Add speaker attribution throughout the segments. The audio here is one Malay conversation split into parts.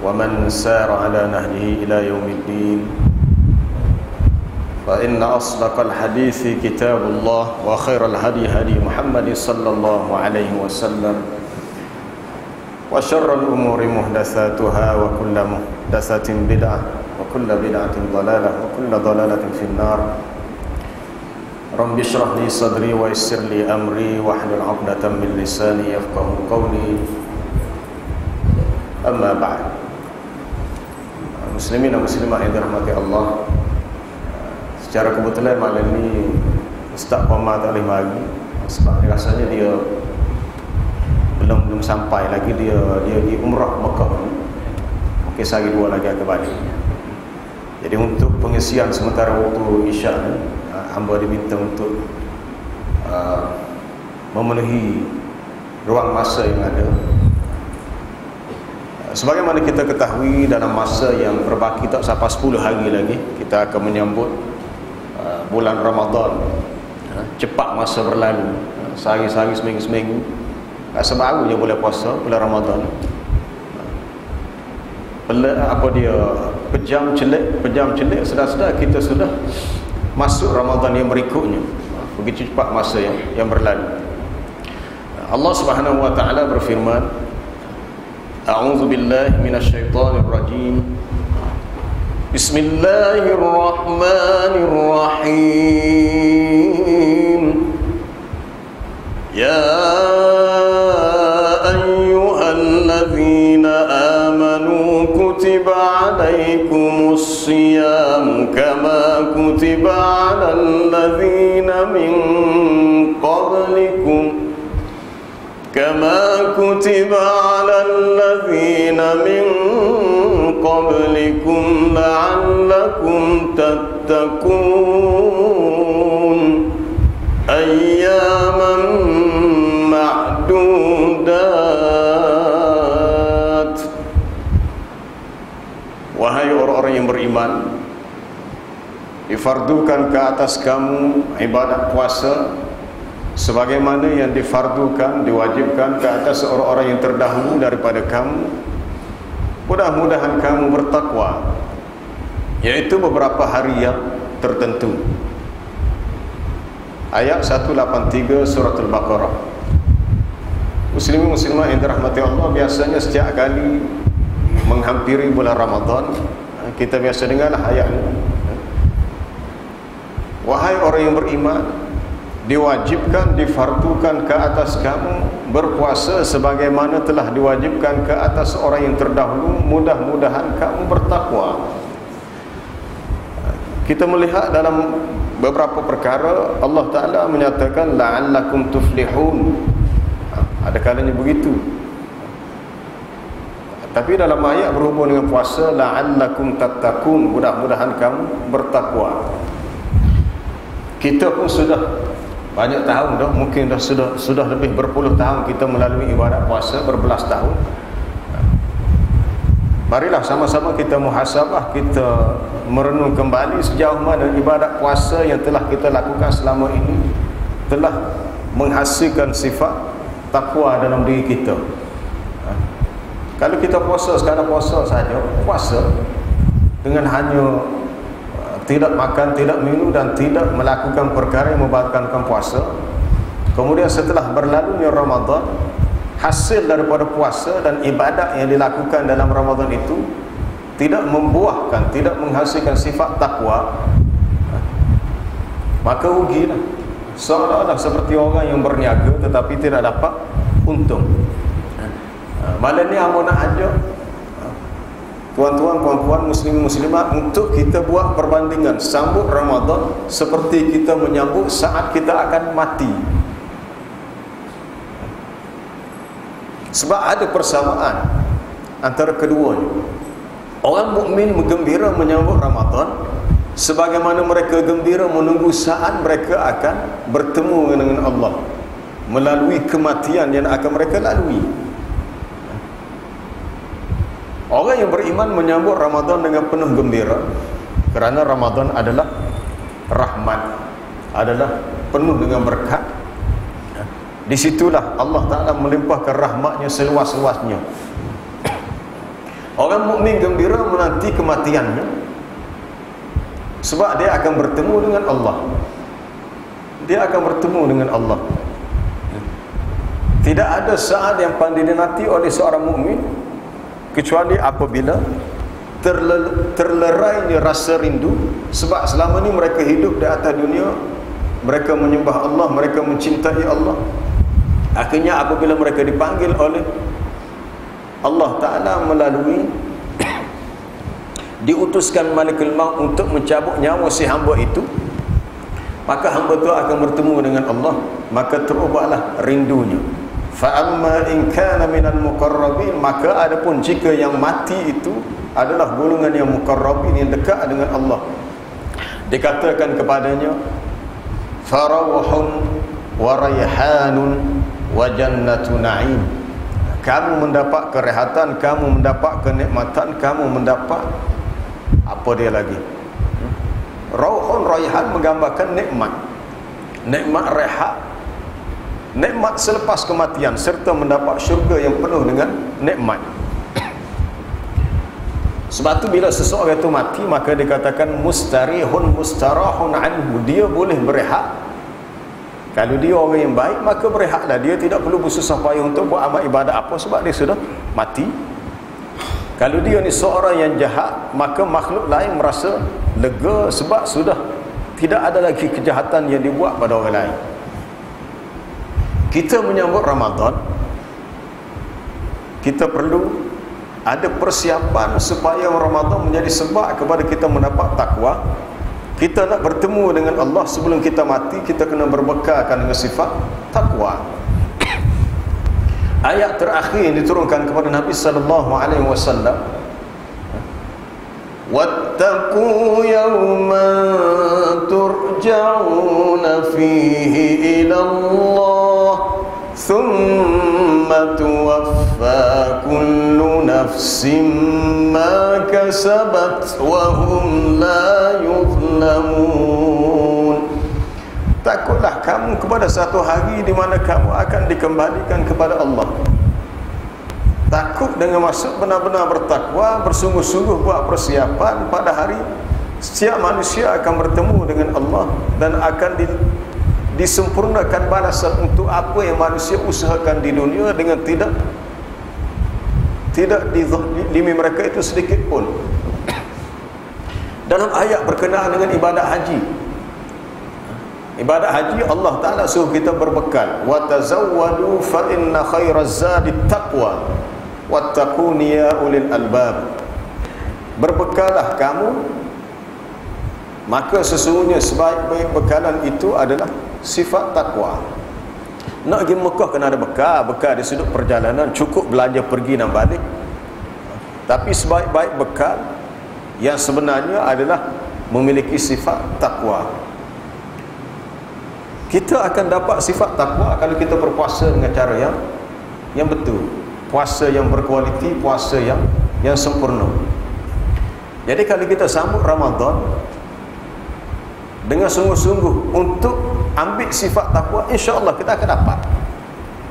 Speaker 1: ومن سار على نهجه إلى يوم الدين فإن أصدق الحديث كتاب الله وخير الهدي هدي محمد صلى الله عليه وسلم وشر الأمور محدثاتها وكل محدثة بدعة وكل بدعة ضلالة وكل ضلالة في النار. رب اشرح لي صدري ويسر لي أمري واحلل عقدة من لساني يفقهوا قولي. أما بعد. Muslimin dan muslimah yang dirahmati Allah, secara kebetulan malam ini Ustaz Qamar tak boleh mari sebab rasanya dia belum sampai lagi, dia di umrah Mekah. Mungkin sehari dua lagi akan balik. Jadi untuk pengisian sementara waktu Isya ni, hamba diminta untuk memenuhi ruang masa yang ada. Sebagaimana kita ketahui, dalam masa yang berbaki tak sampai 10 hari lagi kita akan menyambut bulan Ramadan. Cepat masa berlalu, sehari-sehari, seminggu-seminggu. Sebaru je boleh puasa bulan Ramadan. Pejam celik sedar-sedar kita sudah masuk Ramadan yang berikutnya. Begitu cepat masa yang berlalu. Allah Subhanahu wa taala berfirman, A'udzu billahi minasyaitonir rajim. Bismillahirrahmanirrahim. Ya ayyuhalladzina amanu kutiba 'alaikumus shiyam kama kutiba 'alal ladzina min qablikum كما كتب على الذين من قبلكم لعلكم تتقون أياما معدودات. Wahai orang-orang yang beriman, difardukan ke atas kamu ibadat puasa sebagaimana yang difardukan, diwajibkan ke atas orang-orang yang terdahulu daripada kamu. Mudah-mudahan kamu bertakwa, yaitu beberapa hari yang tertentu. Ayat 183 surah Al-Baqarah. Muslimin muslimah yang dirahmati Allah, biasanya setiap kali menghampiri bulan Ramadan, kita biasa dengarlah ayat ini. Wahai orang yang beriman, diwajibkan, difardukan ke atas kamu berpuasa sebagaimana telah diwajibkan ke atas orang yang terdahulu. Mudah-mudahan kamu bertakwa. Kita melihat dalam beberapa perkara Allah Ta'ala menyatakan la'allakum tuflihun. Ada kalanya begitu. Tapi dalam ayat berhubung dengan puasa, la'allakum tattaqun, mudah-mudahan kamu bertakwa. Kita pun sudah banyak tahun dah, mungkin dah sudah lebih berpuluh tahun kita melalui ibadat puasa, berbelas tahun. Marilah sama-sama kita muhasabah, kita merenung kembali sejauh mana ibadat puasa yang telah kita lakukan selama ini telah menghasilkan sifat takwa dalam diri kita. Kalau kita puasa sekadar puasa saja, puasa dengan hanya tidak makan, tidak minum dan tidak melakukan perkara yang membatalkan puasa, kemudian setelah berlalunya Ramadan, hasil daripada puasa dan ibadat yang dilakukan dalam Ramadan itu tidak membuahkan, tidak menghasilkan sifat takwa, maka rugilah. Seolah-olah seperti orang yang berniaga tetapi tidak dapat untung. Malam ni amun nak ajak tuan-tuan, puan-puan, muslim-muslimat untuk kita buat perbandingan sambut Ramadan seperti kita menyambut saat kita akan mati. Sebab ada persamaan antara keduanya. Orang mukmin bergembira menyambut Ramadan sebagaimana mereka gembira menunggu saat mereka akan bertemu dengan Allah melalui kematian yang akan mereka lalui. Orang yang beriman menyambut Ramadan dengan penuh gembira kerana Ramadan adalah rahmat, adalah penuh dengan berkat. Di situlah Allah Ta'ala melimpahkan rahmatnya seluas-luasnya. Orang mukmin gembira menanti kematiannya, sebab dia akan bertemu dengan Allah. Dia akan bertemu dengan Allah. Tidak ada saat yang paling dinanti oleh seorang mukmin kecuali apabila terlerainya rasa rindu. Sebab selama ni mereka hidup di atas dunia, mereka menyembah Allah, mereka mencintai Allah. Akhirnya apabila mereka dipanggil oleh Allah Ta'ala melalui diutuskan malaikat maut untuk mencabut nyawa si hamba itu, maka hamba itu akan bertemu dengan Allah. Maka terubahlah rindunya. Fa amma in kana minal muqarrabin, maka adapun jika yang mati itu adalah golongan yang muqarrabin, yang dekat dengan Allah, dikatakan kepadanya farawhun wa rayhanun wa jannatu na'im. Kamu mendapat kerehatan, kamu mendapat kenikmatan, kamu mendapat apa dia lagi? Rauhun, rayhan menggambarkan nikmat. Nikmat rehat, nikmat selepas kematian, serta mendapat syurga yang penuh dengan nikmat. Sebab tu bila seseorang itu mati, maka dikatakan mustarihun mustarahun anhu, dia boleh berehat. Kalau dia orang yang baik, maka berehatlah. Dia tidak perlu bersusah payah untuk buat amal ibadat apa, sebab dia sudah mati. Kalau dia ni seorang yang jahat, maka makhluk lain merasa lega, sebab sudah tidak ada lagi kejahatan yang dibuat pada orang lain. Kita menyambut Ramadan, kita perlu ada persiapan supaya Ramadan menjadi sebab kepada kita mendapat takwa. Kita nak bertemu dengan Allah sebelum kita mati, kita kena berbekalkan dengan sifat takwa. Ayat terakhir yang diturunkan kepada Nabi sallallahu alaihi wasallam, wattaqu yawman turja'una fihi ila Allah thumma tuwaffa kullu nafsin ma kasabat wa hum la yuzlamun. Takutlah kamu kepada satu hari di mana kamu akan dikembalikan kepada Allah. Takut dengan maksud benar-benar bertakwa, bersungguh-sungguh buat persiapan pada hari setiap manusia akan bertemu dengan Allah, dan akan disempurnakan balasan untuk apa yang manusia usahakan di dunia dengan tidak dizalimi mereka itu sedikit pun. Dalam ayat berkenaan dengan ibadat haji, ibadat haji Allah Ta'ala suruh kita berbekal. Wa tazawwadu fa inna khairaz zadi taqwa wattaquni ya ulil albab. Berbekallah kamu, maka sesungguhnya sebaik-baik bekalan itu adalah sifat takwa. Nak pergi Mekah kena ada bekal. Bekal di sudut perjalanan cukup belanja pergi dan balik. Tapi sebaik-baik bekal yang sebenarnya adalah memiliki sifat takwa. Kita akan dapat sifat takwa kalau kita berpuasa dengan cara yang betul, puasa yang berkualiti, puasa yang sempurna. Jadi kalau kita sambut Ramadan dengan sungguh-sungguh untuk ambil sifat takwa, insya-Allah kita akan dapat.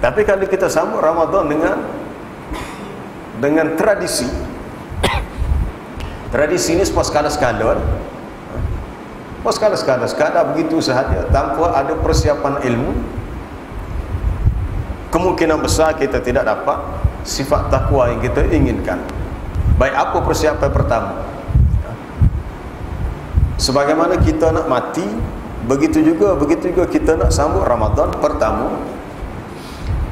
Speaker 1: Tapi kalau kita sambut Ramadan dengan tradisi ini semua skala-skala, sekadar begitu sahaja tanpa ada persiapan ilmu, kemungkinan besar kita tidak dapat sifat takwa yang kita inginkan. Baik, apa persiapan pertama? Sebagaimana kita nak mati, begitu juga kita nak sambut Ramadan pertama,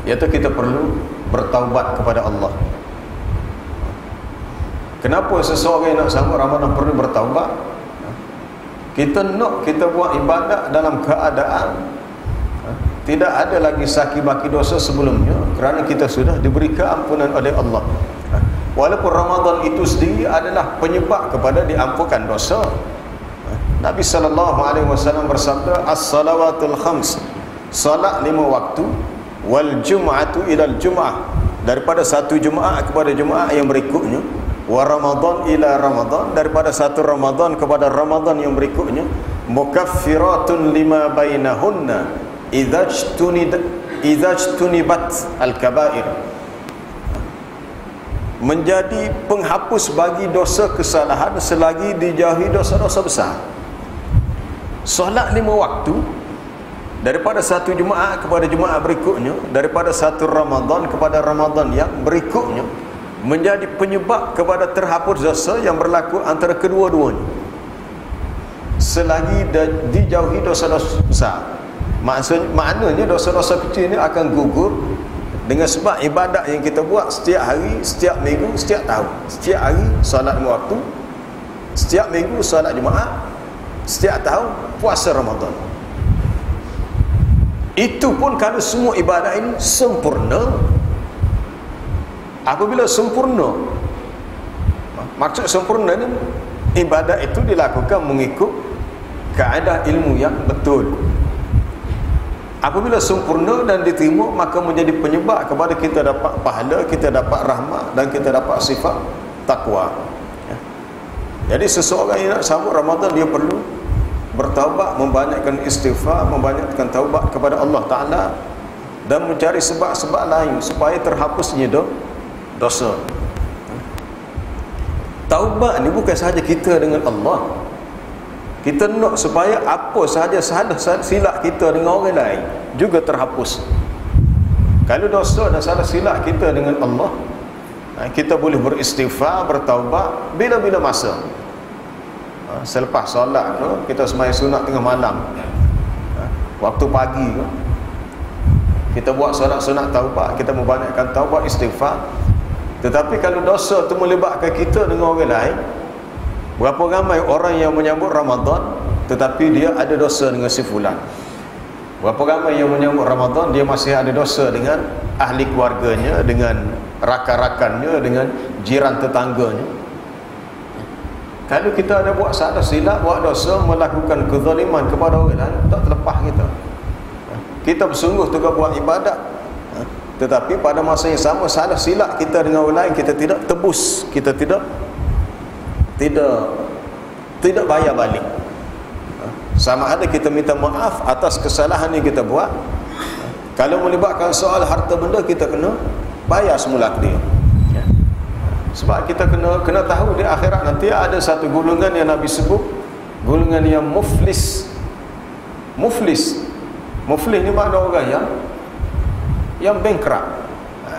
Speaker 1: iaitu kita perlu bertaubat kepada Allah. Kenapa seseorang yang nak sambut Ramadan perlu bertaubat? Kita buat ibadat dalam keadaan tidak ada lagi saki-baki dosa sebelumnya, kerana kita sudah diberi keampunan oleh Allah. Walaupun Ramadan itu sendiri adalah penyebab kepada diampunkan dosa. Nabi SAW bersabda, as-salawatul khams, salat 5 waktu, wal jum'atu ilal jum'ah, daripada satu Jumaat kepada Jumaat yang berikutnya, wa Ramadan ila Ramadan, daripada satu Ramadan kepada Ramadan yang berikutnya, mukaffiratun lima bainahunna idza ijtunibat al-kaba'ir. menjadi penghapus bagi dosa kesalahan selagi dijauhi dosa-dosa besar. Solat 5 waktu daripada satu Jumaat kepada Jumaat berikutnya, daripada satu Ramadan kepada Ramadan yang berikutnya, menjadi penyebab kepada terhapus dosa yang berlaku antara kedua-duanya selagi dijauhi dosa-dosa besar. Maknanya dosa-dosa kecil ini akan gugur dengan sebab ibadat yang kita buat setiap hari, setiap minggu, setiap tahun. Setiap hari solat 5 waktu, setiap minggu solat Jumaat, setiap tahun puasa Ramadan. Itu pun kalau semua ibadat ini sempurna. Apabila sempurna, maksud sempurna ni, ibadat itu dilakukan mengikut kaedah ilmu yang betul. Apabila sempurna dan diterima, maka menjadi penyebab kepada kita dapat pahala, kita dapat rahmat dan kita dapat sifat takwa. Jadi seseorang yang nak sambut Ramadan, dia perlu bertaubat, membanyakkan istighfar, membanyakkan taubat kepada Allah Ta'ala dan mencari sebab-sebab lain supaya terhapusnya dosa. Taubat ni bukan sahaja kita dengan Allah. Kita nak supaya apa sahaja salah silap kita dengan orang lain juga terhapus. Kalau dosa dan salah silap kita dengan Allah, kita boleh beristighfar, bertaubat bila-bila masa. Selepas solat tu, kita sembahyang sunat tengah malam, waktu pagi tu, kita buat solat sunat taubat, kita membanyakkan taubat, istighfar. Tetapi kalau dosa tu melibatkan kita dengan orang lain, berapa ramai orang yang menyambut Ramadan tetapi dia ada dosa dengan si fulan. Berapa ramai yang menyambut Ramadan, dia masih ada dosa dengan ahli keluarganya, dengan rakan-rakannya, dengan jiran tetangganya. Kalau kita ada buat salah silap, buat dosa, melakukan kezaliman kepada orang lain, tak terlepas kita. Kita bersungguh juga buat ibadat, tetapi pada masa yang sama salah silap kita dengan orang lain, kita tidak tebus, kita tidak bayar balik. Sama ada kita minta maaf atas kesalahan yang kita buat. Kalau melibatkan soal harta benda, kita kena bayar semula dia. Sebab kita kena tahu di akhirat nanti ada satu golongan yang Nabi sebut, golongan yang muflis. Muflis ni makna orang yang bankrupt.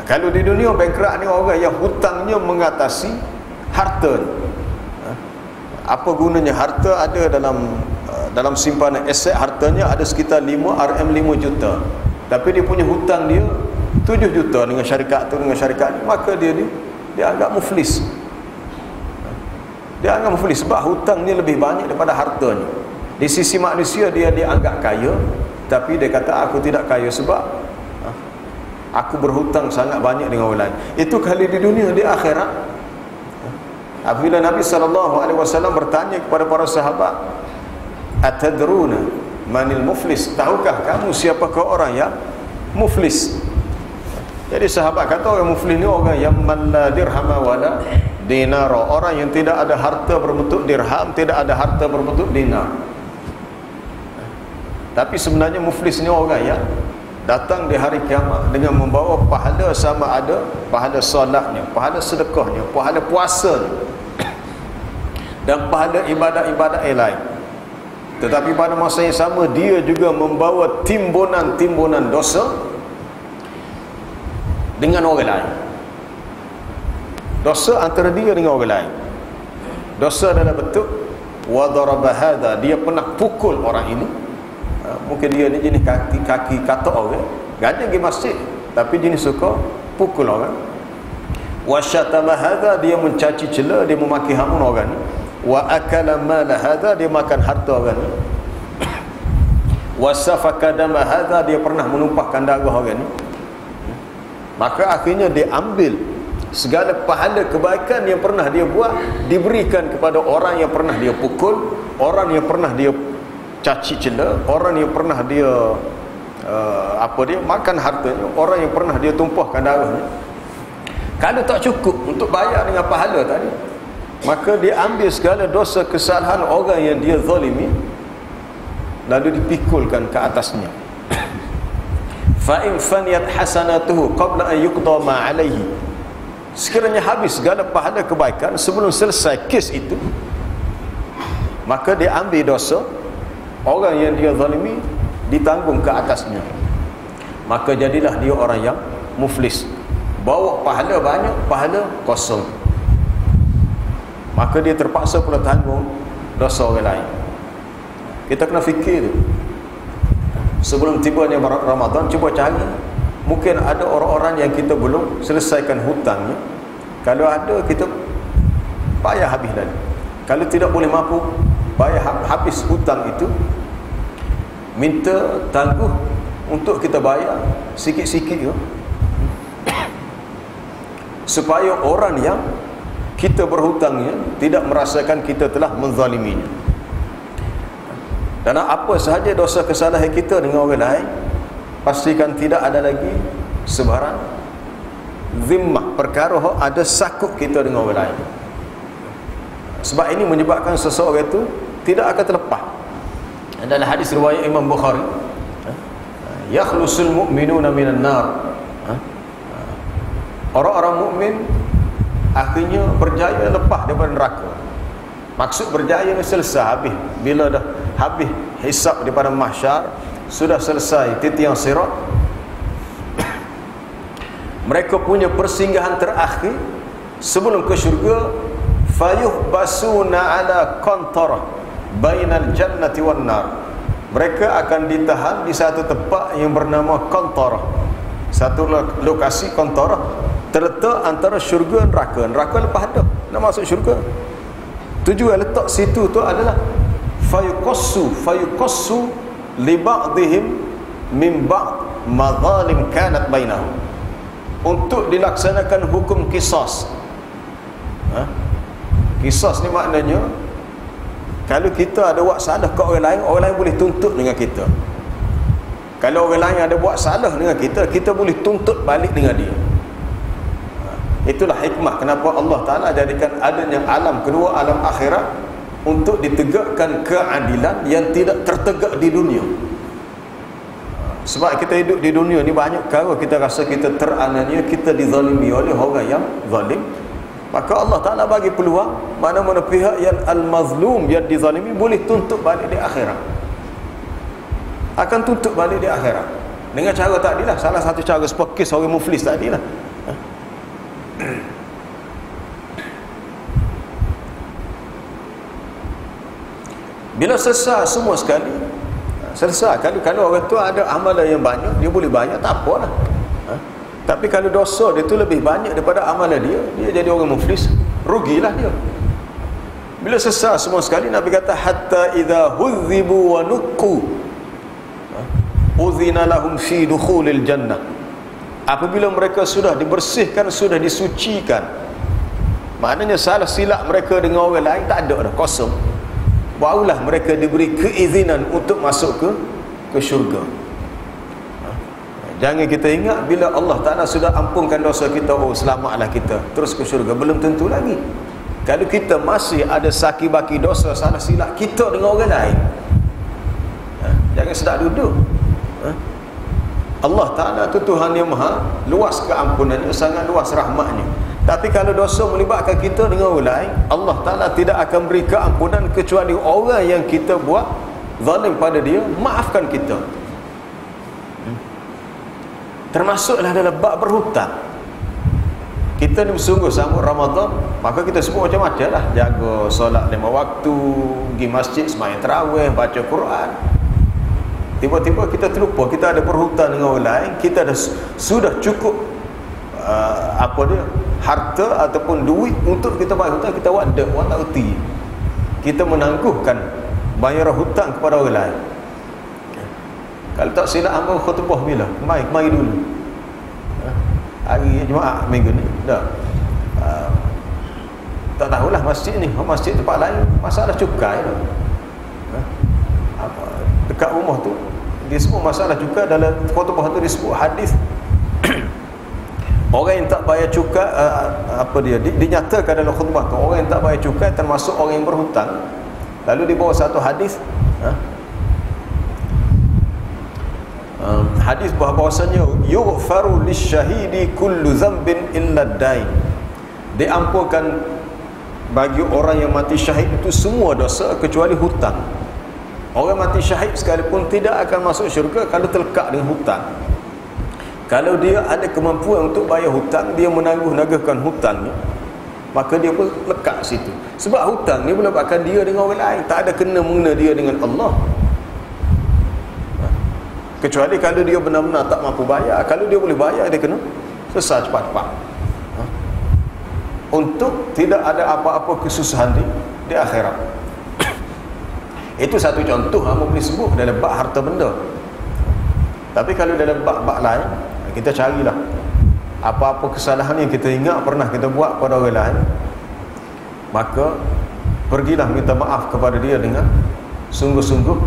Speaker 1: Kalau di dunia, bankrupt ni orang yang hutangnya mengatasi harta. Apa gunanya harta? Ada dalam simpanan aset hartanya ada sekitar 5 juta, tapi dia punya hutang dia 7 juta dengan syarikat tu, dengan syarikat ni, maka dia anggap muflis. Dia anggap muflis sebab hutangnya lebih banyak daripada hartanya. Di sisi manusia dia dianggap kaya, tapi dia kata aku tidak kaya sebab aku berhutang sangat banyak dengan orang lain. Itu kali di dunia. Di akhirat, apabila Nabi SAW bertanya kepada para sahabat, atadruna manil muflis, tahukah kamu siapakah orang yang muflis? Jadi sahabat kata orang muflis ni orang yang man la dirhama wala dinara, orang yang tidak ada harta berbentuk dirham, tidak ada harta berbentuk dinar. Tapi sebenarnya muflis ni orang yang datang di hari kiamat dengan membawa pahala sama ada pahala solatnya, pahala sedekahnya, pahala puasanya dan pahala ibadat-ibadat yang lain. Tetapi pada masa yang sama dia juga membawa timbunan-timbunan dosa dengan orang lain. Dosa antara dia dengan orang lain. Dosa dalam bentuk wa daraba hadha, dia pernah pukul orang ini. Mungkin dia ni jenis kaki kata orang, gajah pergi masjid tapi jenis suka pukul orang. Wa syatama hadha, dia mencaci cela, dia memaki hamun orang ni. Wa akala mala hadha, dia makan harta orang ni. Wa safaka dama hadha, dia pernah menumpahkan darah orang ni. Maka akhirnya dia ambil segala pahala kebaikan yang pernah dia buat, diberikan kepada orang yang pernah dia pukul, orang yang pernah dia caci cela, orang yang pernah dia makan hartanya, orang yang pernah dia tumpahkan darahnya. Kalau tak cukup untuk bayar dengan pahala tadi, maka dia ambil segala dosa kesalahan orang yang dia zalimi, lalu dipikulkan ke atasnya. Fa in faniyat hasanatuhu qabla an yuqda ma alaihi, sekiranya habis segala pahala kebaikan sebelum selesai kes itu, maka dia ambil dosa orang yang dia zalimi, ditanggung ke atasnya, maka jadilah dia orang yang muflis, bawa pahala banyak, pahala kosong, maka dia terpaksa pula tanggung dosa orang lain. Kita kena fikir tu. Sebelum tibanya Ramadan, cuba cari, mungkin ada orang-orang yang kita belum selesaikan hutangnya. Kalau ada, kita bayar habis tadi. Kalau tidak boleh mampu bayar habis hutang itu, minta tangguh untuk kita bayar sikit-sikit ya, supaya orang yang kita berhutangnya tidak merasakan kita telah menzaliminya. Dan apa sahaja dosa kesalahan kita dengan orang lain, pastikan tidak ada lagi sebarang zimmah, perkara ada sakut kita dengan orang lain. Sebab ini menyebabkan seseorang itu tidak akan terlepas. Dalam hadis riwayat Imam Bukhari, yakhlusul mu'minuna minan nar, orang-orang mukmin akhirnya berjaya lepas daripada neraka. Maksud berjaya ni selesai, habis. Bila dah habis hisab daripada mahsyar, sudah selesai titian sirat, mereka punya persinggahan terakhir sebelum ke syurga, fayuhbasuna ala qantarah bainal jannati wan nar. Mereka akan ditahan di satu tempat yang bernama qantarah, satu lokasi qantarah terletak antara syurga dan neraka. Neraka lepas dah nak masuk syurga. Tujuan letak situ tu adalah fayuqassu li ba'dihim min ba'd madzalim kanat bainahum, untuk dilaksanakan hukum qisas. Qisas ni maknanya kalau kita ada buat salah ke orang lain boleh tuntut dengan kita. Kalau orang lain ada buat salah dengan kita, kita boleh tuntut balik dengan dia. Itulah hikmah kenapa Allah Ta'ala jadikan adanya alam kedua, alam akhirat, untuk ditegakkan keadilan yang tidak tertegak di dunia. Sebab kita hidup di dunia ni banyak kali kita rasa kita teraniaya, kita dizalimi oleh orang yang zalim. Maka Allah Ta'ala bagi peluang mana-mana pihak yang al-mazlum, yang dizalimi, boleh tuntut balik di akhirat. Akan tuntut balik di akhirat dengan cara tadilah. Salah satu cara sepakis orang muflis tadilah. Bila selesai semua sekali, selesai. Kalau orang tu ada amalan yang banyak, dia boleh banyak, tak apalah. Tapi kalau dosa dia tu lebih banyak daripada amalan dia, dia jadi orang muflis, rugilah dia. Bila selesai semua sekali, Nabi kata hatta idza hudzibu wa nuqqu udhina lahum fi dukhulil jannah. Apabila mereka sudah dibersihkan, sudah disucikan, maknanya salah silap mereka dengan orang lain tak ada dah, kosong, barulah mereka diberi keizinan untuk masuk ke syurga. Jangan kita ingat bila Allah Ta'ala sudah ampunkan dosa kita, oh selamatlah kita terus ke syurga. Belum tentu lagi. Kalau kita masih ada saki-baki dosa, salah silap kita dengan orang lain, jangan sedar duduk. Allah Ta'ala tu Tuhan yang maha luas keampunannya, sangat luas rahmatnya. Tapi kalau dosa melibatkan kita dengan orang lain, Allah Ta'ala tidak akan beri keampunan kecuali orang yang kita buat zalim pada dia, maafkan kita. Termasuklah dalam bab berhutang. Kita ni bersungguh sambut Ramadan, maka kita sebut macam-macam lah. Jaga solat 5 waktu, pergi masjid, sembahyang tarawih, baca Quran. Tiba-tiba kita terlupa kita ada berhutang dengan orang lain. Kita sudah cukup harta ataupun duit untuk kita bayar hutang, kita buat tak reti. Kita menangguhkan bayar hutang kepada orang lain. Kalau tak silap hamba khutbah bila? Mari dulu. Hari Jumaat minggu ni. Dah. Tak tahulah masjid ni, masjid tempat lain masalah cukai tu. Dekat rumah tu disebut masalah cukai, dalam khutbah tu disebut hadis orang yang tak bayar cukai, dinyatakan dalam khutbah tu orang yang tak bayar cukai termasuk orang yang berhutang. Lalu dibawa satu hadis, hadis bahawasanya yughfaru lisyahidi kullu dhanbin illa dain. diampunkan bagi orang yang mati syahid itu semua dosa kecuali hutang. Orang mati syahid sekalipun tidak akan masuk syurga kalau terlekat dengan hutang. Kalau dia ada kemampuan untuk bayar hutang, dia menangguh-nangguhkan hutangnya, maka dia pun lekat situ. Sebab hutang ni melebatkan dia dengan orang lain, tak ada kena-mengena dia dengan Allah. Kecuali kalau dia benar-benar tak mampu bayar. Kalau dia boleh bayar, dia kena selesai cepat-cepat. Untuk tidak ada apa-apa kesusahan di akhirat. Itu satu contoh hamba boleh sebut dalam bab harta benda. Tapi kalau dalam bab-bab lain, kita carilah apa-apa kesalahan yang kita ingat pernah kita buat pada orang lain, maka pergilah minta maaf kepada dia dengan sungguh-sungguh,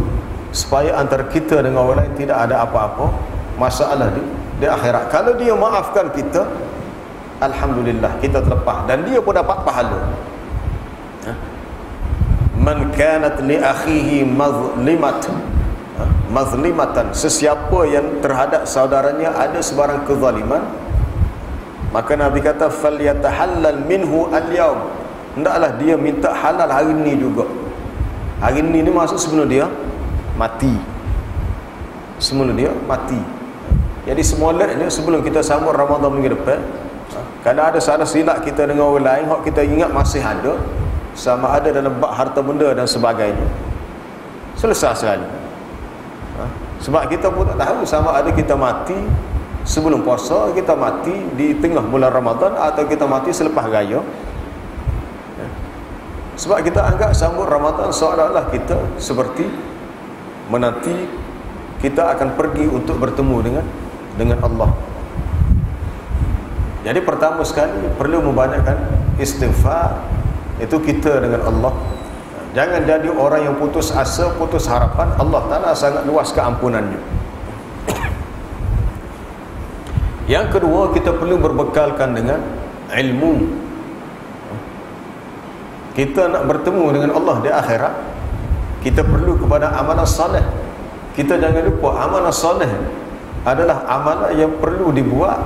Speaker 1: supaya antara kita dengan orang lain tidak ada apa-apa masalah di akhirat. Kalau dia maafkan kita, alhamdulillah, kita terlepas dan dia pun dapat pahala. Man kanat li akhihi mazlimatan, sesiapa yang terhadap saudaranya ada sebarang kezaliman, maka Nabi kata falyatahallal minhu al-yawm, hendaklah dia minta halal hari ini juga. Hari ini ni maksud sebelum dia mati. Sebelum dia mati. Jadi semolahnya sebelum kita sambut Ramadan minggu depan, kalau ada salah silap kita dengan orang lain, hak kita ingat masih ada, sama ada dalam bab harta benda dan sebagainya, selesai sekali. Sebab kita pun tak tahu sama ada kita mati sebelum puasa, kita mati di tengah bulan Ramadan, atau kita mati selepas raya. Sebab kita anggap sambut Ramadan seolah-olah kita seperti menanti kita akan pergi untuk bertemu dengan Allah. Jadi pertama sekali perlu membanyakkan istighfar, itu kita dengan Allah. Jangan jadi orang yang putus asa, putus harapan. Allah Ta'ala sangat luas keampunannya. Yang kedua, kita perlu berbekalkan dengan ilmu. Kita nak bertemu dengan Allah di akhirat, kita perlu kepada amalan salih. Kita jangan lupa amalan salih adalah amalan yang perlu dibuat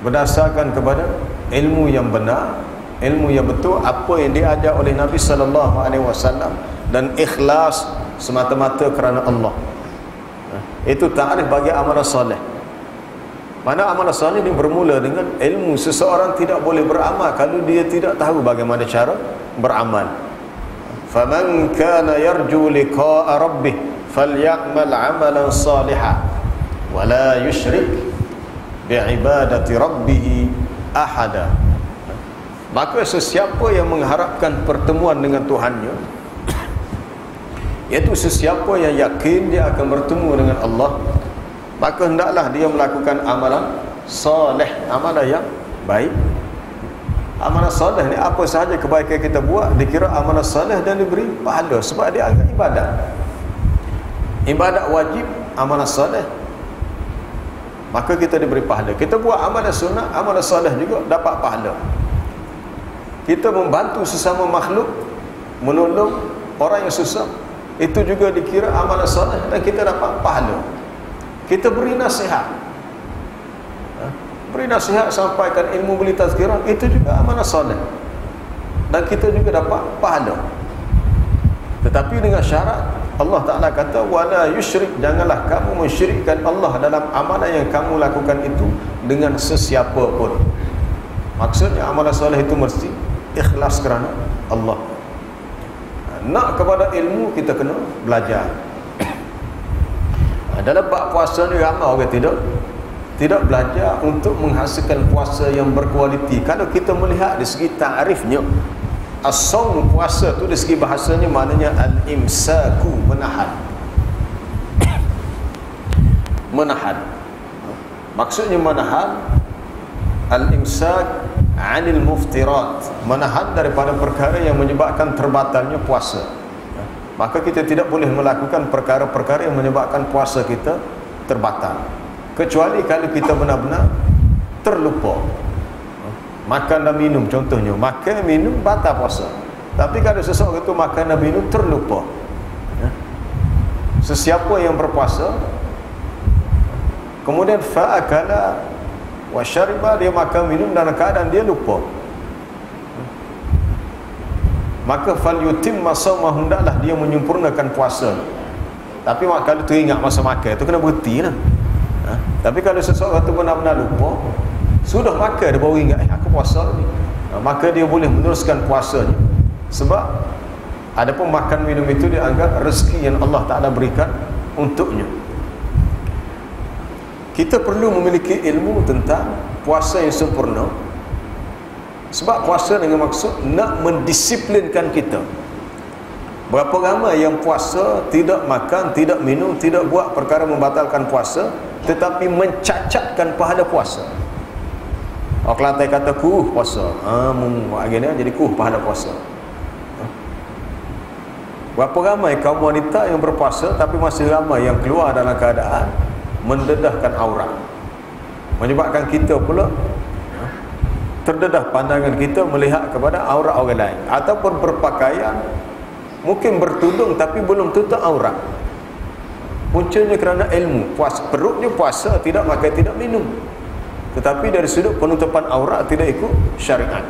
Speaker 1: berdasarkan kepada ilmu yang benar, ilmu yang betul, apa yang diajar oleh Nabi sallallahu alaihi wasallam, dan ikhlas semata-mata kerana Allah. Itu ta'rif bagi amalan soleh. Mana amalan soleh ini bermula dengan ilmu. Seseorang tidak boleh beramal kalau dia tidak tahu bagaimana cara beramal. Faman kana yarju liqa'a rabbih falyamal 'amalan salihan wa la yusyrik bi'ibadati rabbih ahada. Maka sesiapa yang mengharapkan pertemuan dengan Tuhannya, iaitu sesiapa yang yakin dia akan bertemu dengan Allah, maka hendaklah dia melakukan amalan soleh, amalan yang baik. Amalan soleh ni apa sahaja kebaikan kita buat dikira amalan soleh dan diberi pahala, sebab dia agak ibadat. Ibadat wajib, amalan soleh, maka kita diberi pahala. Kita buat amalan sunat, amalan soleh juga dapat pahala. Kita membantu sesama makhluk, menolong orang yang susah, itu juga dikira amalan soleh dan kita dapat pahala. Kita beri nasihat, beri nasihat, sampaikan ilmu, beli tazkirah, itu juga amalan soleh dan kita juga dapat pahala. Tetapi dengan syarat, Allah Ta'ala kata wala yusyrik, janganlah kamu mensyirikkan Allah dalam amalan yang kamu lakukan itu dengan sesiapa pun. Maksudnya amalan soleh itu mesti ikhlas kerana Allah. Nak kepada ilmu, kita kena belajar. Dalam bab puasa ni ramai orang tidak belajar untuk menghasilkan puasa yang berkualiti. Kalau kita melihat dari segi ta'rifnya, as-saum, puasa tu dari segi bahasanya maknanya al-imsaku, menahan. Menahan. Maksudnya menahan, al-imsak anil muftirat, menahan daripada perkara yang menyebabkan terbatalnya puasa. Maka kita tidak boleh melakukan perkara-perkara yang menyebabkan puasa kita terbatal, kecuali kalau kita benar-benar terlupa. Makan dan minum contohnya, makan minum batal puasa. Tapi kalau seseorang itu makan dan minum terlupa, sesiapa yang berpuasa kemudian fa'akala wa syariba, dia makan minum dalam keadaan dia lupa, maka falyutim masaumahu, hendaklah dia menyempurnakan puasa. Tapi kalau teringat masa makan tu kena berhenti lah. Tapi kalau seseorang tu benar-benar lupa, sudah makan dia baru ingat aku puasa ni, maka dia boleh meneruskan puasanya. Sebab adapun makan minum itu dianggap rezeki yang Allah Ta'ala berikan untuknya. Kita perlu memiliki ilmu tentang puasa yang sempurna. Sebab puasa dengan maksud nak mendisiplinkan kita. Berapa ramai yang puasa tidak makan, tidak minum, tidak buat perkara membatalkan puasa, tetapi mencacatkan pahala puasa. Orang Kelantan kata kuh puasa, akhirnya jadi kuh pahala puasa. Berapa ramai kaum wanita yang berpuasa, tapi masih ramai yang keluar dalam keadaan mendedahkan aurat, menyebabkan kita pula terdedah pandangan kita melihat kepada aurat orang lain, ataupun berpakaian mungkin bertudung tapi belum tutup aurat. Puncanya kerana ilmu puasa, perutnya puasa, tidak makan, tidak minum, tetapi dari sudut penutupan aurat tidak ikut syariat.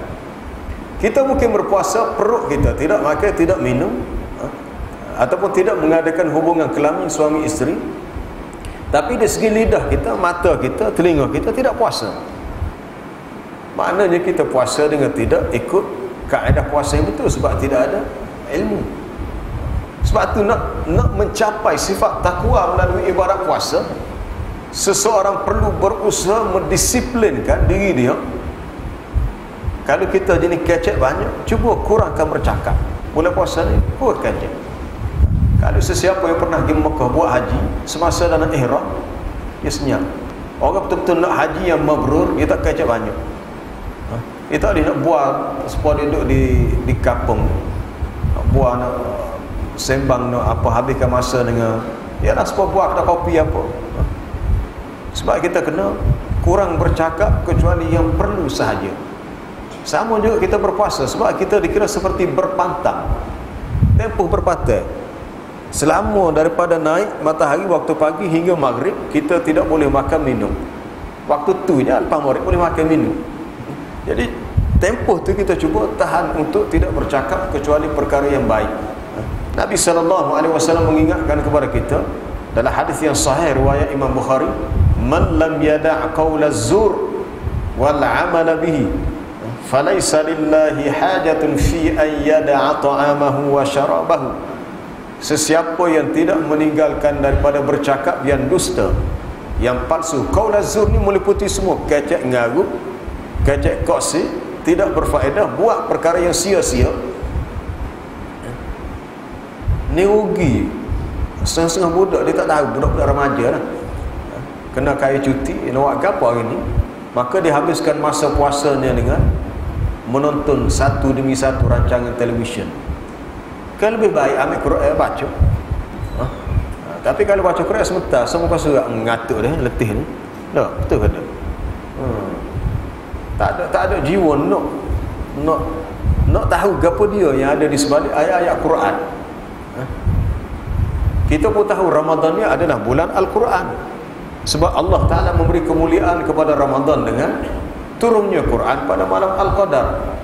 Speaker 1: Kita mungkin berpuasa, perut kita tidak makan, tidak minum, ataupun tidak mengadakan hubungan kelamin suami isteri, tapi dari segi lidah kita, mata kita, telinga kita tidak puasa. Maknanya kita puasa dengan tidak ikut kaedah puasa yang betul, sebab tidak ada ilmu. Sebab tu nak mencapai sifat takwa melalui ibadat puasa, seseorang perlu berusaha mendisiplinkan diri dia. Kalau kita jenis kecek banyak, cuba kurangkan bercakap. Bulan puasa ni kurangkan je. Kalau sesiapa yang pernah pergi Mekah buat haji, semasa dalam ihram, dia senyap. Orang betul-betul nak haji yang mabrur, dia tak kecek banyak. Dia tak boleh nak buat supaya dia duduk di kampung, nak buat, nak sembang, nak apa, habiskan masa dengan ialah supaya buat kedai kopi apa. Sebab kita kena kurang bercakap kecuali yang perlu sahaja. Sama juga kita berpuasa, sebab kita dikira seperti berpantang, tempoh berpantai. Selama daripada naik matahari waktu pagi hingga maghrib, kita tidak boleh makan minum. Waktu tu je lepas maghrib boleh makan minum. Jadi tempoh tu kita cuba tahan untuk tidak bercakap kecuali perkara yang baik. Nabi SAW mengingatkan kepada kita dalam hadis yang sahih riwayat Imam Bukhari, man lam yada' qawla zur wal 'amala bihi falaysa lillahi hajatun fi an yada'a ta'amahu wa syarabahu. Sesiapa yang tidak meninggalkan daripada bercakap yang dusta, yang palsu. Qaul az-zur ni meliputi semua, kecek ngarut, kecek koksi, tidak berfaedah, buat perkara yang sia-sia. Ni rugi. Setengah-setengah budak dia tak tahu, budak-budak remaja lah, kena kaya cuti, nak buat apa hari ni, maka dia habiskan masa puasanya dengan menonton satu demi satu rancangan televisyen. Kan lebih baik ambil Quran baca. Tapi kalau baca Quran sebentar, semua surat mengatuk dia, letih ni. Tak, betul ke tak? Tak ada jiwa nak tahu apa dia yang ada di sebalik ayat-ayat Quran. Kita pun tahu Ramadan ni adalah bulan Al-Quran, sebab Allah Ta'ala memberi kemuliaan kepada Ramadan dengan turunnya Quran pada malam Al-Qadar.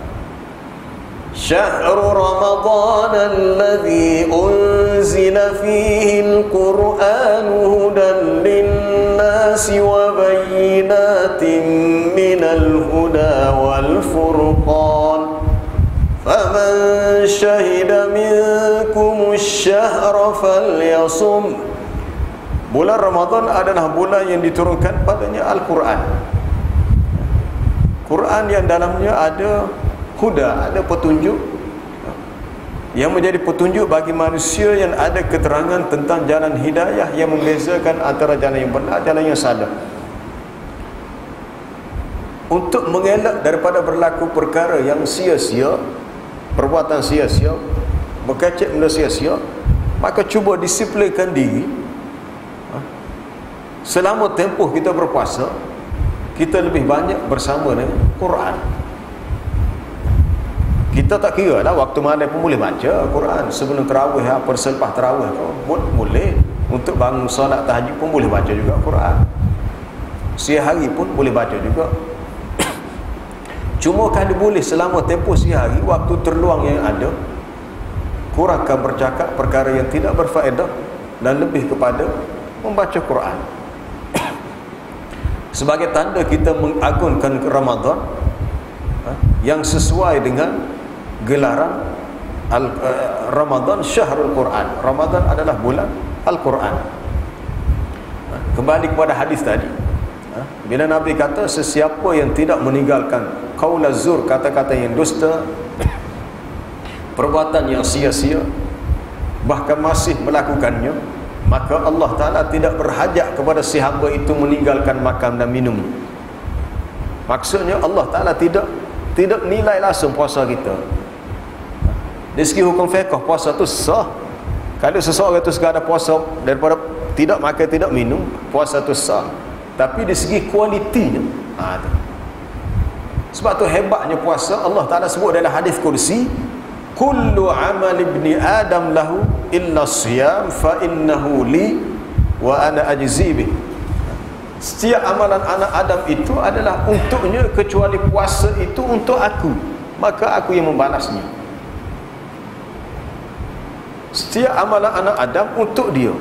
Speaker 1: Syahrul Ramadan alladhi unzila fihi al-Quran hudan lin-nasi wa bayyinatin minal huda wal furqan faman syahida minkum asy-syahra falyasum. Bulan Ramadan adalah bulan yang diturunkan padanya Al-Quran. Quran yang dalamnya ada huda, ada petunjuk, yang menjadi petunjuk bagi manusia, yang ada keterangan tentang jalan hidayah yang membezakan antara jalan yang benar, jalan yang salah. Untuk mengelak daripada berlaku perkara yang sia-sia, perbuatan sia-sia, berkecek benda sia-sia, maka cuba disiplinkan diri. Selama tempoh kita berpuasa, kita lebih banyak bersama dengan Quran. Kita tak kira lah waktu mana pun boleh baca Quran. Sebelum terawih, apa selepas terawih pun boleh. Untuk bangun solat tahajud pun boleh baca juga Quran. Siang hari pun boleh baca juga. Cuma kalau boleh selama tempoh siang hari, waktu terluang yang ada, kurangkan bercakap perkara yang tidak berfaedah dan lebih kepada membaca Quran. Sebagai tanda kita mengagunkan Ramadan yang sesuai dengan gelaran Ramadan Syahrul Quran. Ramadan adalah bulan Al-Quran. Kembali kepada hadis tadi, bila Nabi kata sesiapa yang tidak meninggalkan qaul az-zur, kata-kata yang dusta, perbuatan yang sia-sia, bahkan masih melakukannya, maka Allah Ta'ala tidak berhajat kepada si hamba itu meninggalkan makan dan minum. Maksudnya Allah Ta'ala tidak nilai langsung puasa kita. Dari segi hukum fiqh, puasa tu sah. Kalau seseorang itu sekadar puasa daripada tidak makan tidak minum, puasa tu sah. Tapi dari segi kualitinya, sebab tu hebatnya puasa. Allah Ta'ala sebut dalam hadis kursi, kullu amal ibni adam lahu illa siyam fa innahu li wa ana ajzi bih. Setiap amalan anak Adam itu adalah untuknya, kecuali puasa itu untuk aku, maka aku yang membalasnya. Setiap amalan anak Adam untuk dia.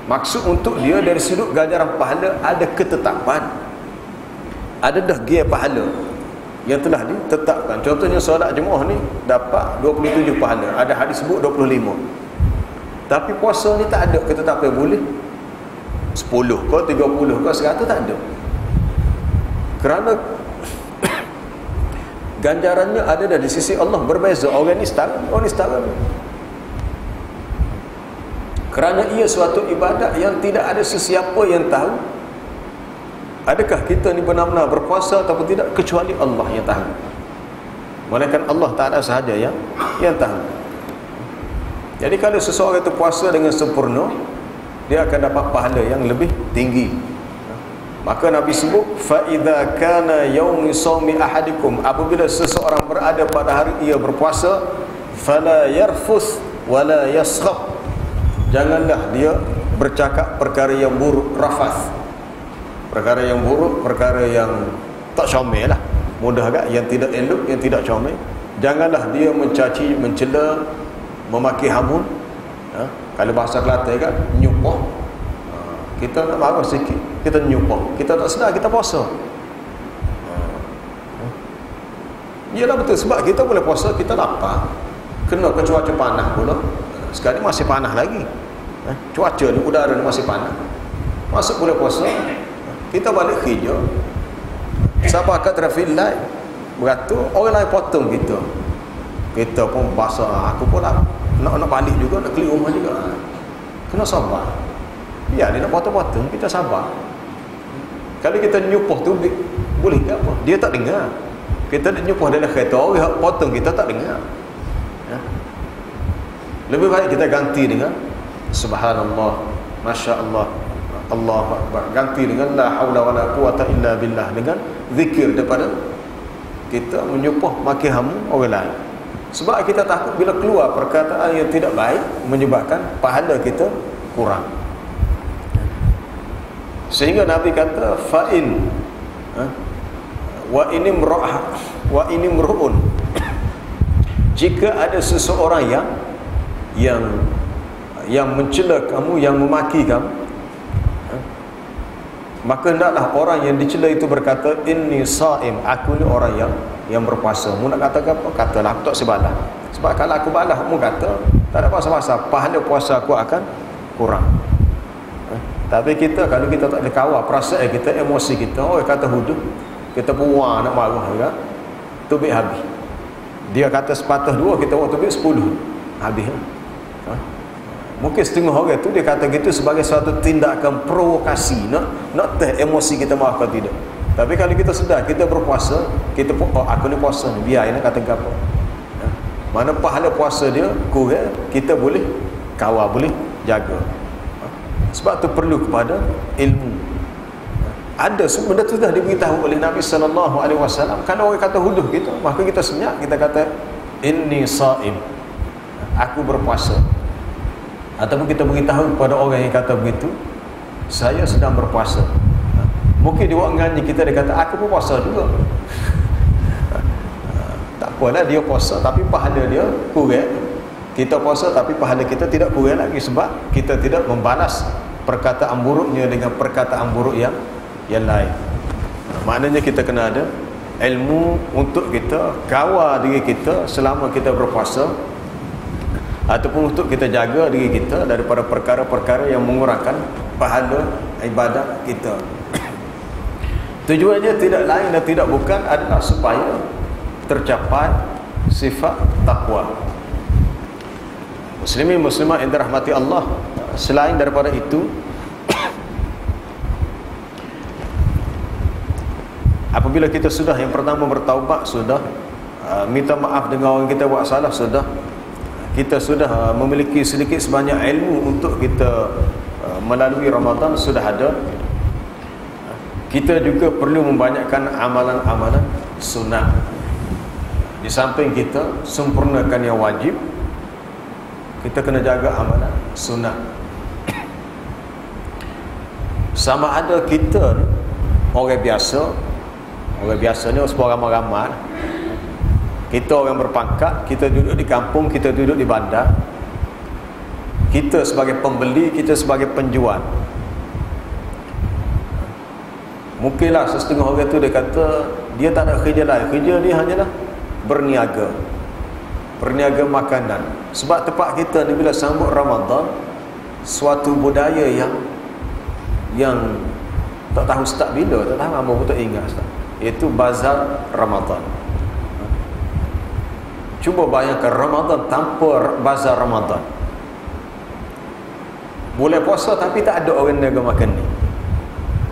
Speaker 1: Maksud untuk dia dari sudut ganjaran pahala, ada ketetapan, ada dahgia pahala yang telah ditetapkan. Contohnya solat Jumaat ni dapat 27 pahala, ada hadis sebut 25. Tapi puasa ni tak ada ketetapan, boleh 10 ke 30 ke 100, tak ada. Kerana ganjarannya ada dari sisi Allah berbeza. Orang ni setara, orang ni setara. Kerana ia suatu ibadat yang tidak ada sesiapa yang tahu adakah kita ni benar-benar berpuasa ataupun tidak, kecuali Allah yang tahu. Melainkan Allah Ta'ala sahaja yang tahu. Jadi kalau seseorang itu puasa dengan sempurna, dia akan dapat pahala yang lebih tinggi. Maka Nabi sebut, fa idza kana yaumi shaumi ahadikum, apabila seseorang berada pada hari ia berpuasa, fala yarfus wala yaskhab, janganlah dia bercakap perkara yang buruk, rafath, perkara yang buruk, perkara yang tak comel lah, mudah agak, yang tidak elok, yang tidak comel. Janganlah dia mencaci, mencela, memaki hamun. Kalau bahasa Kelantan kan, nyupoh. Kita nak marah sikit, kita nyupoh, kita tak sedar kita puasa. Iyalah betul, sebab kita boleh puasa, kita lapar, kena ke cuaca panas pula. Sekarang masih panas lagi, cuaca ni, udara ni masih panas, masuk boleh puasa, kita balik kerja, sampai kat traffic light beratur, orang lain potong kita pun basah. Aku pun nak balik juga, nak klik rumah juga, kena sabar. Biar dia nak potong-potong, kita sabar. Kalau kita nyupoh tu boleh ke apa, dia tak dengar. Kita nyupoh dalam kereta, orang potong kita tak dengar. Lebih baik kita ganti dengan subhanallah, masya Allah, Allahu akbar, ganti dengan la haula wala quwata illa billah, dengan zikir daripada kita menyupoh maki hamu orang lain. Sebab kita takut bila keluar perkataan yang tidak baik menyebabkan pahala kita kurang. Sehingga Nabi kata fa'in wa ini mru'un, jika ada seseorang yang mencela kamu, yang memaki kamu, maka hendaklah orang yang dicela itu berkata, inni sa'im, aku ni orang yang berpuasa. Mu nak kata apa? Katalah, aku tak sebalah. Sebab kalau aku balah, mu kata tak ada pasal-pasal, pahala puasa aku akan kurang. Tapi kita, kalau kita tak ada kawal perasaan kita, emosi kita, orang kata huduh, kita pun nak marah juga, tubik habis. Dia kata sepatah dua, kita buat tubik 10, habis. Mungkin setengah orang tu dia kata gitu sebagai suatu tindakan provokasi, nak teh emosi kita marah atau tidak. Tapi kalau kita sedar kita berpuasa, kita pun aku ni puasa ni, biar nak kata apa. Mana pahala puasa dia kurang, kita boleh kawal, boleh jaga. Sebab tu perlu kepada ilmu. Ada benda tu dah diberitahu oleh Nabi SAW. Kalau orang kata huduh kita, maka kita senyap, kita kata inni sa'im, aku berpuasa. Ataupun kita beritahu kepada orang yang kata begitu, saya sedang berpuasa. Mungkin dia buat ngaji kita, dia kata aku pun puasa juga. Tak apalah dia puasa, tapi pahala dia kurang. Kita puasa tapi pahala kita tidak kurang lagi, sebab kita tidak membalas perkataan buruknya dengan perkataan buruk yang lain. Maknanya kita kena ada ilmu untuk kita kawal diri kita selama kita berpuasa, ataupun untuk kita jaga diri kita daripada perkara-perkara yang mengurangkan pahala ibadat kita. Tujuannya tidak lain dan tidak bukan adalah supaya tercapai sifat takwa. Muslimin muslimat yang dirahmati Allah, selain daripada itu, apabila kita sudah yang pertama bertaubat, sudah minta maaf dengan orang kita buat salah, sudah kita sudah memiliki sedikit sebanyak ilmu untuk kita melalui Ramadan sudah ada, kita juga perlu membanyakkan amalan-amalan sunnah. Di samping kita sempurnakan yang wajib, kita kena jaga amalan sunnah. Sama ada kita ni orang biasa ni sebuah ramai-ramai, kita orang berpangkat, kita duduk di kampung, kita duduk di bandar, kita sebagai pembeli, kita sebagai penjual. Mungkinlah setengah orang tu dia kata dia tak ada kerja lain, kerja dia hanyalah berniaga makanan. Sebab tempat kita ni bila sambut Ramadan, suatu budaya yang tak tahu start bila, tak tahu apa pun tak ingat start, iaitu bazar Ramadan. Cuba bayangkan Ramadan tanpa bazar Ramadan. Boleh puasa tapi tak ada orang niaga makan ni.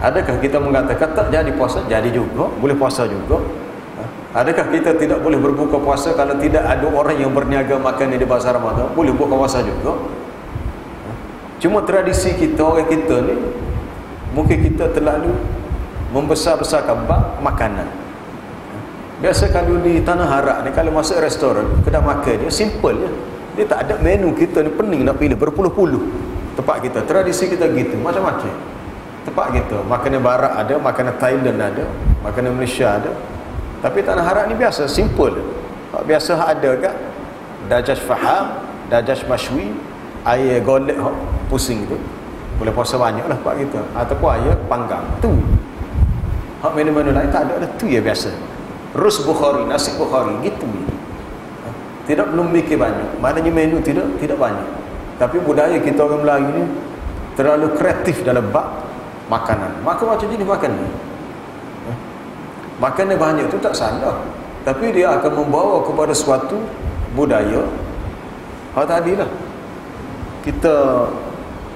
Speaker 1: Adakah kita mengatakan tak jadi puasa? Jadi juga, boleh puasa juga. Adakah kita tidak boleh berbuka puasa kalau tidak ada orang yang berniaga makan di bazar Ramadan? Boleh buka puasa juga. Cuma tradisi kita, orang kita ni, mungkin kita terlalu membesar-besarkan bab makanan. Biasa kalau di Tanah Harak ni, kalau masuk restoran, kedai makan dia simple je. Dia tak ada menu kita ni pening nak pilih berpuluh-puluh. Tempat kita, tradisi kita gitu, macam-macam. Tempat kita, makanan barat ada, makanan Thailand ada, makanan Malaysia ada. Tapi Tanah Harak ni biasa, simple. Biasa ada kat dajaj faham, dajaj mashwi, air golek pusing tu. Boleh puasa banyak lah tempat kita. Ataupun air panggang tu. Hak menu-menu lain tak ada, tu ya biasa. Rus Bukhari, nasi Bukhari, gitu. Tidak belum mikir banyak. Maknanya menu tidak banyak. Tapi budaya kita orang Melayu ni terlalu kreatif dalam bab makanan. Macam jenis makan ni. Makanan banyak tu tak salah, tapi dia akan membawa kepada suatu budaya. Hal tadilah kita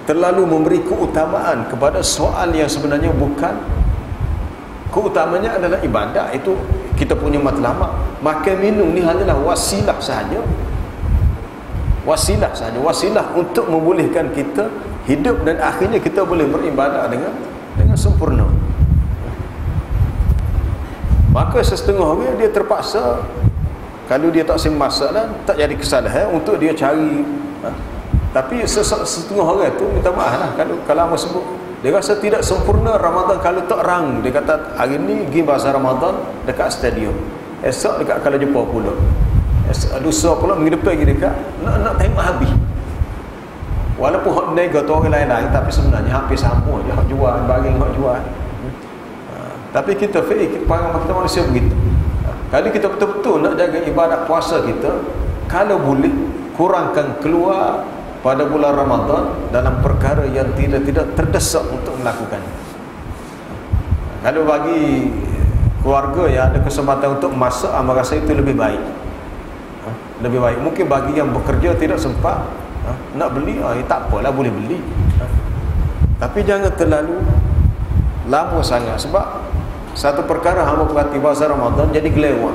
Speaker 1: terlalu memberi keutamaan kepada soal yang sebenarnya bukan. Keutamanya adalah ibadat, itu kita punya matlamat. Makan minum ni hanyalah wasilah sahaja. Wasilah untuk membolehkan kita hidup dan akhirnya kita boleh beribadat dengan sempurna. Maka setengah orang dia terpaksa, kalau dia tak semasa lah, tak jadi kesalahan untuk dia cari. Tapi setengah orang tu minta maaf lah, kalau amat sebut, dia rasa tidak sempurna Ramadan kalau tak rang. Dia kata hari ni pergi bazar Ramadan dekat stadium, esok dekat Kuala Jepun pula, lusa pula, minggu depan pergi dekat nak tengok habis. Walaupun hak nega tu orang lain-lain, tapi sebenarnya hampir sama je, hak jual barang, hak jual. Tapi kita para kita manusia begitu. Kalau kita betul-betul nak jaga ibadat puasa kita, kalau boleh kurangkan keluar pada bulan Ramadan dalam perkara yang tidak terdesak untuk melakukan. Kalau bagi keluarga yang ada kesempatan untuk masak, amal rasa itu lebih baik. Lebih baik. Mungkin bagi yang bekerja tidak sempat nak beli, tak apalah, boleh beli. Tapi jangan terlalu lama sangat, sebab satu perkara hamba perhati bazar Ramadan jadi gelewak.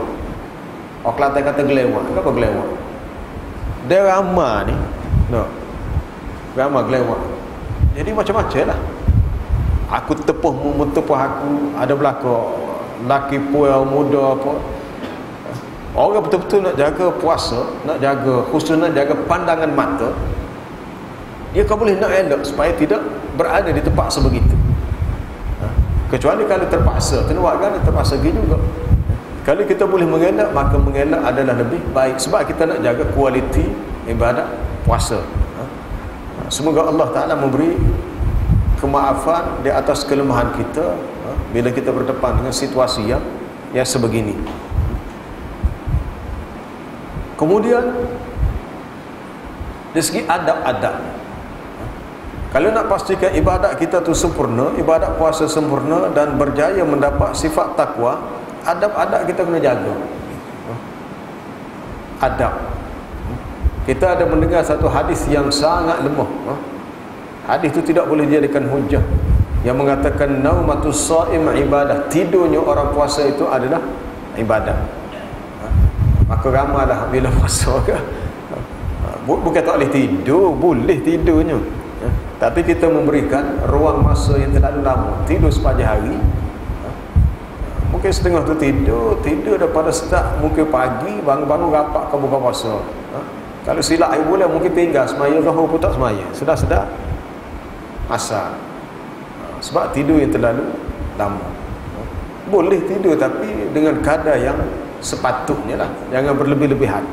Speaker 1: Orang Kelantan kata gelewak. Kenapa gelewak? Dia ramai ni, ramai gelewak. Jadi macam-macam lah. Aku tepuh aku, ada belakang laki puan muda apa. Orang betul-betul nak jaga puasa, nak jaga, khususnya nak jaga pandangan mata, dia kau boleh nak elok supaya tidak berada di tempat sebegitu. Kecuali kalau terpaksa, kena buat kan, terpaksa pergi juga. Kalau kita boleh mengelak, maka mengelak adalah lebih baik, sebab kita nak jaga kualiti ibadat puasa. Semoga Allah Ta'ala memberi kemaafan di atas kelemahan kita bila kita berdepan dengan situasi yang sebegini. Kemudian dari segi adab-adab, kalau nak pastikan ibadat kita tu sempurna, ibadat puasa sempurna dan berjaya mendapat sifat takwa, adab-adab kita kena jaga. Adab. Kita ada mendengar satu hadis yang sangat lemah. Hadis itu tidak boleh dijadikan hujah, yang mengatakan naumatus shaim ibadah, tidurnya orang puasa itu adalah ibadat. Maka ramailah bila puasa ke, bukan tak boleh tidur, boleh tidurnya, tapi kita memberikan ruang masa yang terlalu lama. Tidur sepanjang hari, mungkin setengah tu tidur daripada start mungkin pagi, bangun-bangun rapat ke buka puasa. Kalau silap air bulan mungkin tinggal semaya zuhur pun tak semaya, sedar-sedar asar, sebab tidur yang terlalu lama. Boleh tidur tapi dengan kadar yang sepatutnya lah, jangan berlebih-lebihan.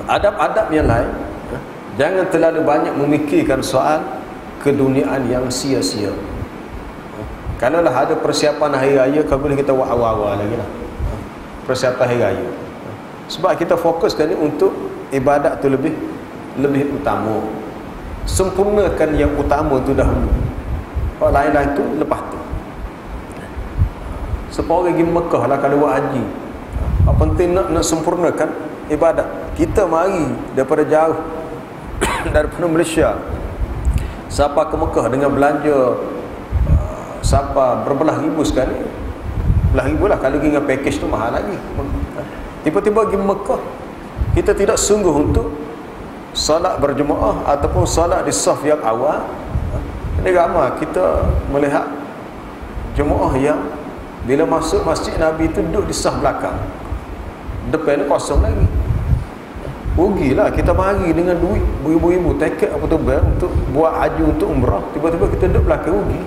Speaker 1: Adab-adab yang lain, jangan terlalu banyak memikirkan soal keduniaan yang sia-sia. Kalau lah ada persiapan hari raya, kalau boleh kita buat awal-awal lagi lah persiapan hari raya, sebab kita fokuskan ni untuk ibadat tu lebih utama. Sempurnakan yang utama tu dahulu, kalau lain-lain tu lepas tu. Sepuluh orang pergi Mekah lah kalau buat haji, apa penting nak sempurnakan ibadat. Kita mari daripada jauh daripada Malaysia sampai ke Mekah dengan belanja sampai berbelah ribu sekali, belah ribu lah kalau pergi dengan package tu mahal lagi. Tiba-tiba pergi Mekah, kita tidak sungguh untuk salat berjemaah ataupun salat di saf yang awal. Ini ramai kita melihat jemaah yang bila masuk masjid Nabi itu duduk di saf belakang, depan kosong lagi. Rugilah kita mari dengan duit beribu-ribu tiket apa tu ber untuk buat haji untuk umrah, tiba-tiba kita duduk belakang, rugi.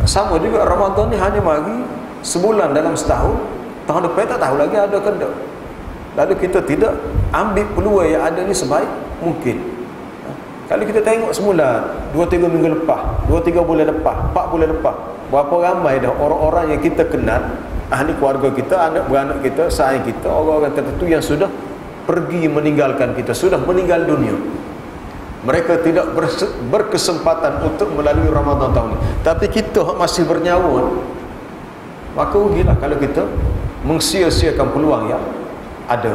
Speaker 1: Sama juga Ramadan ni hanya mari sebulan dalam setahun, tahun depan tak tahu lagi ada ke tak. Lalu kita tidak ambil peluang yang ada ni sebaik mungkin. Kalau kita tengok semula 2-3 minggu lepas, 2-3 bulan lepas, 4 bulan lepas, berapa ramai dah orang-orang yang kita kenal, ahli keluarga kita, anak beranak kita, sayang kita, orang-orang tertentu yang sudah pergi meninggalkan kita, sudah meninggal dunia. Mereka tidak berkesempatan untuk melalui Ramadan tahun ini, tapi kita masih bernyawa, maka rugilah kalau kita mengsia-siakan peluang yang ada.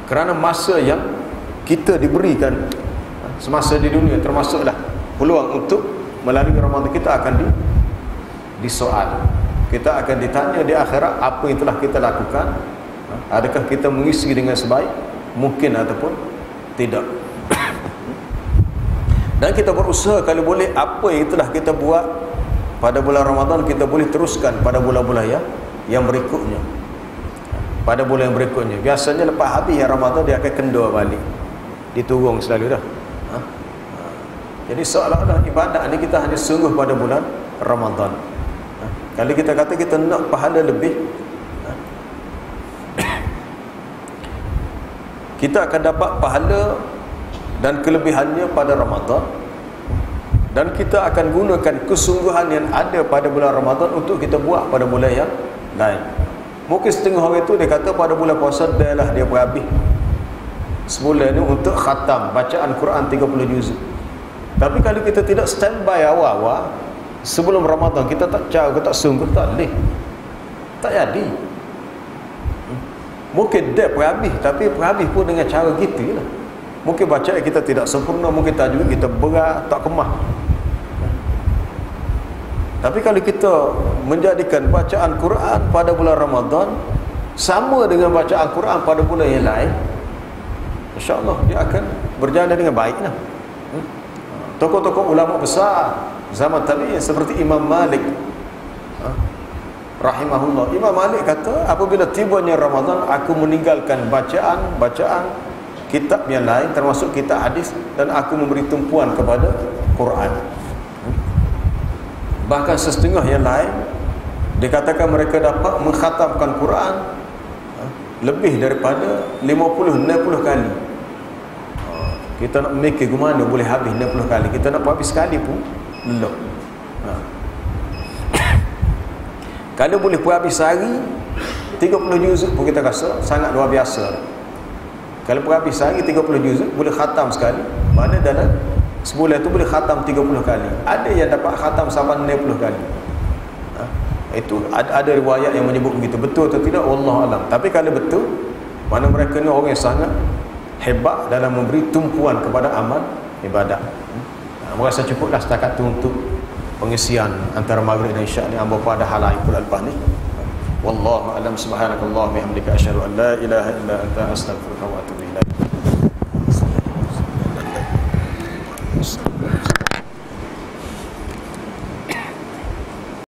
Speaker 1: Kerana masa yang kita diberikan semasa di dunia, termasuklah peluang untuk melalui Ramadan, kita akan disoal, kita akan ditanya di akhirat apa yang telah kita lakukan, adakah kita mengisi dengan sebaik mungkin ataupun tidak. Dan kita berusaha kalau boleh apa yang telah kita buat pada bulan Ramadan kita boleh teruskan pada bulan-bulan yang berikutnya. Pada bulan yang berikutnya, biasanya lepas habis yang Ramadan dia akan kendor balik, diturung selalu dah. Jadi seolah-olah ibadat ni kita hanya sungguh pada bulan Ramadan. Kalau kita kata kita nak pahala lebih, kita akan dapat pahala dan kelebihannya pada Ramadan, dan kita akan gunakan kesungguhan yang ada pada bulan Ramadan untuk kita buat pada bulan yang lain. Mungkin setengah orang itu dia kata pada bulan puasa dah lah dia berhabis sebulan ni untuk khatam bacaan Quran 30 juz. Tapi kalau kita tidak standby awal-awal sebelum Ramadan, kita tak cara, kita tak sungguh, tak boleh, tak jadi. Mungkin dia berhabis, tapi berhabis pun dengan cara gitu lah. Mungkin bacaan kita tidak sempurna, mungkin tajuk kita berat, tak kemah. Tapi kalau kita menjadikan bacaan Quran pada bulan Ramadan sama dengan bacaan Quran pada bulan yang lain, insya-Allah dia akan berjalan dengan baiklah. Tokoh-tokoh ulama besar zaman tadi seperti Imam Malik rahimahullah. Imam Malik kata, apabila tibanya Ramadan aku meninggalkan bacaan kitab yang lain termasuk kitab hadis dan aku memberi tumpuan kepada Quran. Bahkan setengah yang lain Dikatakan mereka dapat mengkhatamkan Quran lebih daripada 50-60 kali. Kita nak mikir ke mana boleh habis 60 kali. Kita nak habis sekali pun belum. Kalau boleh pun habis sehari 30 juzuk pun kita rasa sangat luar biasa. Kalau pun habis sehari 30 juzuk boleh khatam sekali. Mana dalam sebulan tu boleh khatam 30 kali. Ada yang dapat khatam sampai 60 kali. Itu ada riwayat yang menyebut begitu. Betul atau tidak wallahu alam. Tapi kalau betul, mana mereka ni orang yang sangat hebat dalam memberi tumpuan kepada amal ibadat. Merasa cukuplah setakat itu untuk pengisian antara maghrib dan isyak ni. Hamba pada hal lain pula lepas ni. Wallahu alam. Subhanakallah bihamdika asyhadu an la ilaha illa anta astaghfiruka wa atubu ilaik.